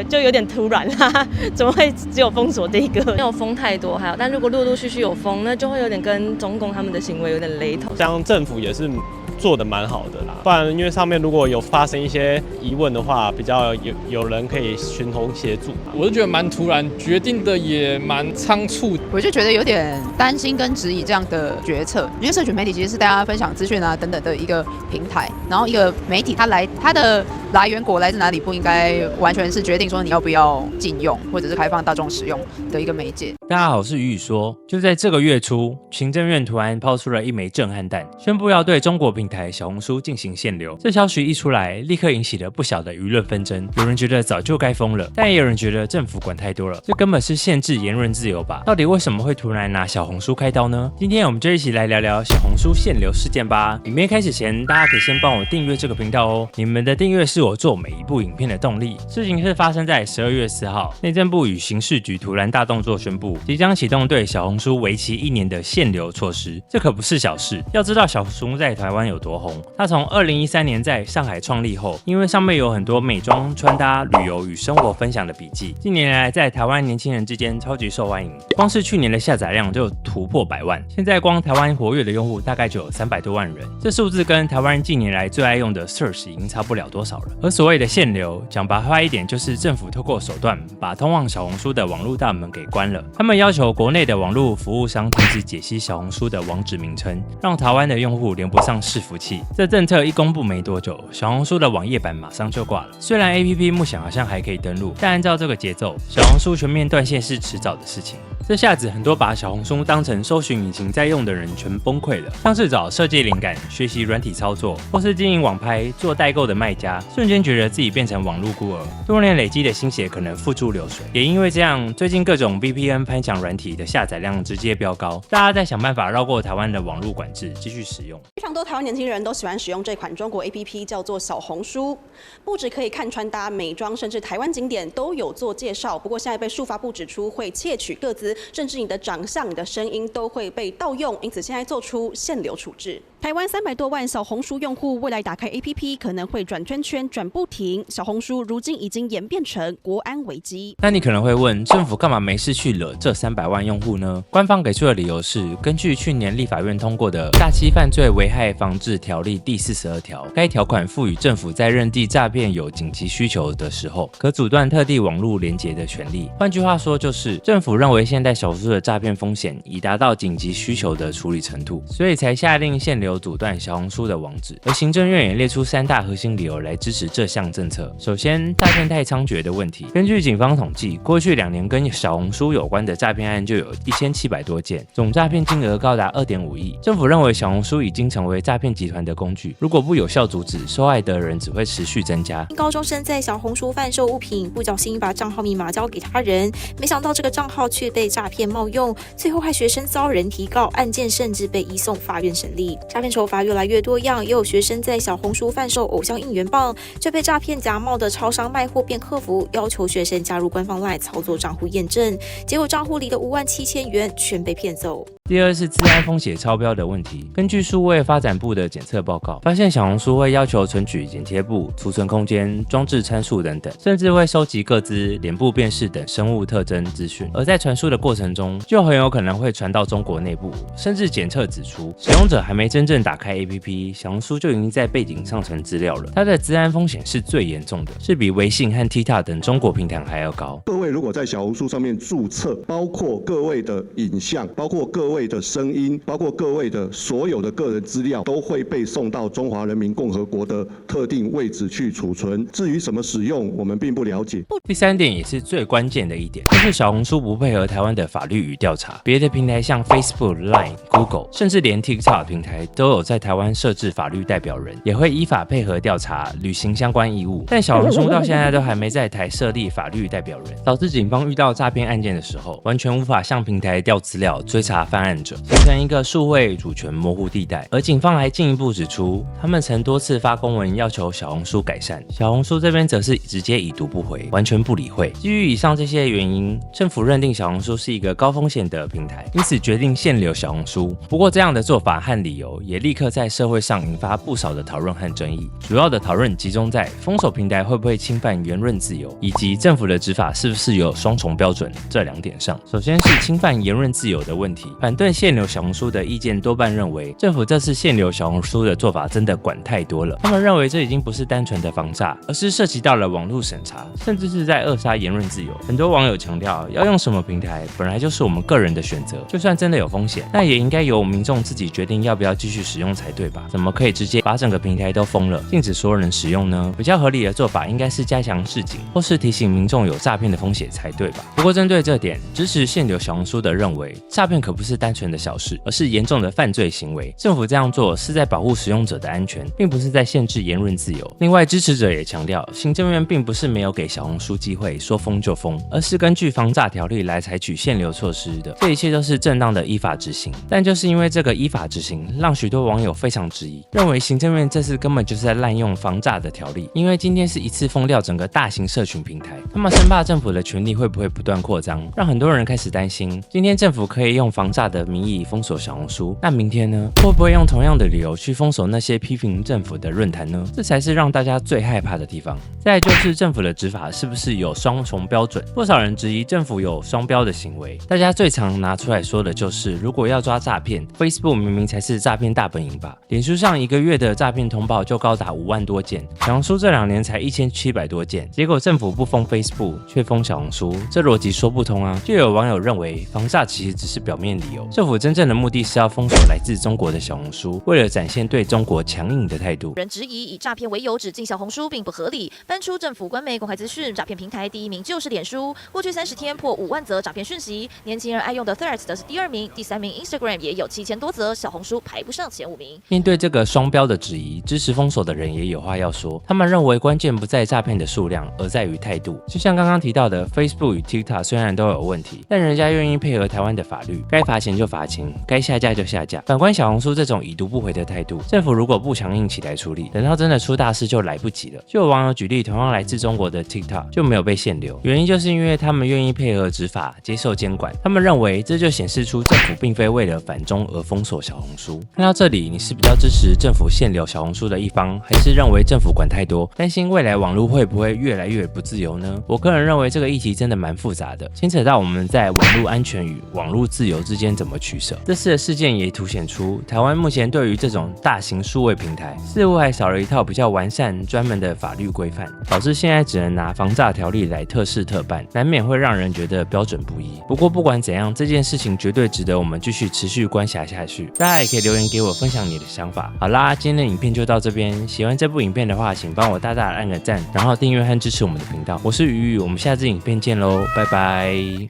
就有点突然啦，怎么会只有封锁这个？没有封太多，还有，但如果陆陆续续有封，那就会有点跟中共他们的行为有点雷同。像政府也是做得蛮好的啦，不然因为上面如果有发生一些疑问的话，比较有人可以寻头协助。我就觉得蛮突然，决定的也蛮仓促。我就觉得有点担心跟质疑这样的决策，因为社群媒体其实是大家分享资讯啊等等的一个平台，然后一个媒体它的来源国来自哪里，不应该完全是决定说你要不要禁用或者是开放大众使用的一个媒介。大家好，我是宇宇说，就在这个月初，行政院突然抛出了一枚震撼弹，宣布要对中国平台小红书进行限流。这消息一出来，立刻引起了不小的舆论纷争。有人觉得早就该封了，但也有人觉得政府管太多了，这根本是限制言论自由吧？到底为什么会突然拿小红书开刀呢？今天我们就一起来聊聊小红书限流事件吧。影片开始前，大家可以先帮我订阅这个频道哦，你们的订阅是我做每一部影片的动力。事情是发生在12月4号，内政部与刑事局突然大动作宣布，即将启动对小红书为期1年的限流措施。这可不是小事，要知道小红书在台湾有多红，它从2013年在上海创立后，因为上面有很多美妆、穿搭、旅游与生活分享的笔记，近年来在台湾年轻人之间超级受欢迎，光是去年的下载量就突破100万，现在光台湾活跃的用户大概就有300多万人，这数字跟台湾人近年来最爱用的 Search 已经差不了多少了。而所谓的限流，讲白话一点，就是政府透过手段把通往小红书的网络大门给关了，他们要求国内的网络服务商停止解析小红书的网址名称，让台湾的用户连不上伺服器。这政策一公布没多久，小红书的网页版马上就挂了。虽然 APP 目前好像还可以登录，但按照这个节奏，小红书全面断线是迟早的事情。这下子很多把小红书当成搜寻引擎在用的人全崩溃了，像是找设计灵感、学习软体操作，或是经营网拍、做代购的卖家，瞬间觉得自己变成网络孤儿，多年累积的心血可能付诸流水。也因为这样，最近各种 VPN 攀墙软体的下载量直接飙高，大家在想办法绕过台湾的网络管制，继续使用。非常多台湾年轻人都喜欢使用这款中国 APP， 叫做小红书，不只可以看穿搭、美妆，甚至台湾景点都有做介绍。不过现在被数发部指出会窃取个资，甚至你的长相、你的声音都会被盗用，因此现在做出限流处置。台湾300多万小红书用户，未来打开 APP 可能会转圈圈、转不停。小红书如今已经演变成国安危机。那你可能会问，政府干嘛没事去惹这300万用户呢？官方给出的理由是，根据去年立法院通过的《诈欺犯罪危害防治条例》第42条，该条款赋予政府在认定诈骗有紧急需求的时候，可阻断特定网络连结的权利。换句话说，就是政府认为现代小红书的诈骗风险已达到紧急需求的处理程度，所以才下令限流阻断小红书的网址。而行政院也列出3大核心理由来支持这项政策。首先，诈骗太猖獗的问题。根据警方统计，过去2年跟小红书有关的诈骗案就有1700多件，总诈骗金额高达2.5亿。政府认为小红书已经成为诈骗集团的工具，如果不有效阻止，受害的人只会持续增加。高中生在小红书贩售物品，不小心把账号密码交给他人，没想到这个账号却被诈骗冒用，最后害学生遭人提告，案件甚至被移送法院审理。诈骗手法越来越多样，也有学生在小红书贩售偶像应援棒，却被诈骗假冒的超商卖货变客服，要求学生加入官方 LINE 操作账户验证，结果账户里的57000元全被骗走。第二是资安风险超标的问题。根据数位发展部的检测报告，发现小红书会要求存取剪贴簿、储存空间、装置参数等等，甚至会收集个资、脸部辨识等生物特征资讯。而在传输的过程中，就很有可能会传到中国内部。甚至检测指出，使用者还没真正打开 APP， 小红书就已经在背景上传资料了。它的资安风险是最严重的，是比微信和 TikTok 等中国平台还要高。各位如果在小红书上面注册，包括各位的影像，包括各位的声音，包括各位的所有的个人资料，都会被送到中华人民共和国的特定位置去储存。至于什么使用，我们并不了解。第3点也是最关键的一点，就是小红书不配合台湾的法律与调查。别的平台像 Facebook、Line、Google， 甚至连 TikTok 平台都有在台湾设置法律代表人，也会依法配合调查，履行相关义务。但小红书到现在都还没在台设立法律代表人，导致警方遇到诈骗案件的时候，完全无法向平台调资料、追查犯案案者，形成一个数位主权模糊地带。而警方还进一步指出，他们曾多次发公文要求小红书改善，小红书这边则是直接已读不回，完全不理会。基于以上这些原因，政府认定小红书是一个高风险的平台，因此决定限流小红书。不过这样的做法和理由也立刻在社会上引发不少的讨论和争议。主要的讨论集中在封锁平台会不会侵犯言论自由，以及政府的执法是不是有双重标准这2点上。首先是侵犯言论自由的问题，反对限流小红书的意见多半认为，政府这次限流小红书的做法真的管太多了。他们认为这已经不是单纯的防诈，而是涉及到了网络审查，甚至是在扼杀言论自由。很多网友强调，要用什么平台本来就是我们个人的选择，就算真的有风险，那也应该由民众自己决定要不要继续使用才对吧？怎么可以直接把整个平台都封了，禁止所有人使用呢？比较合理的做法应该是加强示警，或是提醒民众有诈骗的风险才对吧？不过针对这点，支持限流小红书的认为，诈骗可不是单纯的小事，而是严重的犯罪行为。政府这样做是在保护使用者的安全，并不是在限制言论自由。另外，支持者也强调，行政院并不是没有给小红书机会说封就封，而是根据防诈条例来采取限流措施的，这一切都是正当的依法执行。但就是因为这个依法执行，让许多网友非常质疑，认为行政院这次根本就是在滥用防诈的条例。因为今天是一次封掉整个大型社群平台，他们生怕政府的权力会不会不断扩张，让很多人开始担心，今天政府可以用防诈的名义封锁小红书，那明天呢？会不会用同样的理由去封锁那些批评政府的论坛呢？这才是让大家最害怕的地方。再来就是政府的执法是不是有双重标准？不少人质疑政府有双标的行为，大家最常拿出来说的就是，如果要抓诈骗 ，Facebook 明明才是诈骗大本营吧？脸书上1个月的诈骗通报就高达5万多件，小红书这2年才1700多件，结果政府不封 Facebook 却封小红书，这逻辑说不通啊！就有网友认为，防诈其实只是表面理由，政府真正的目的是要封锁来自中国的小红书，为了展现对中国强硬的态度。人质疑以诈骗为由指禁小红书并不合理，翻出政府官媒公开资讯，诈骗平台第1名就是脸书，过去30天破5万则诈骗讯息，年轻人爱用的 Threads 则是第2名，第3名 Instagram 也有7000多则，小红书排不上前5名。面对这个双标的质疑，支持封锁的人也有话要说，他们认为关键不在诈骗的数量，而在于态度。就像刚刚提到的 Facebook 与 TikTok 虽然都有问题，但人家愿意配合台湾的法律，该罚钱就罚钱，该下架就下架。反观小红书这种已读不回的态度，政府如果不强硬起来处理，等到真的出大事就来不及了。就有网友举例，同样来自中国的 TikTok 就没有被限流，原因就是因为他们愿意配合执法，接受监管。他们认为这就显示出政府并非为了反中而封锁小红书。看到这里，你是比较支持政府限流小红书的一方，还是认为政府管太多，担心未来网络会不会越来越不自由呢？我个人认为这个议题真的蛮复杂的，牵扯到我们在网络安全与网络自由之间怎么取舍。这次的事件也凸显出台湾目前对于这种大型数位平台似乎还少了一套比较完善专门的法律规范，导致现在只能拿防诈条例来特事特办，难免会让人觉得标准不一。不过不管怎样，这件事情绝对值得我们继续持续观察下去。大家也可以留言给我分享你的想法。好啦，今天的影片就到这边，喜欢这部影片的话，请帮我大大按个赞，然后订阅和支持我们的频道。我是鱼鱼，我们下支影片见喽，拜拜。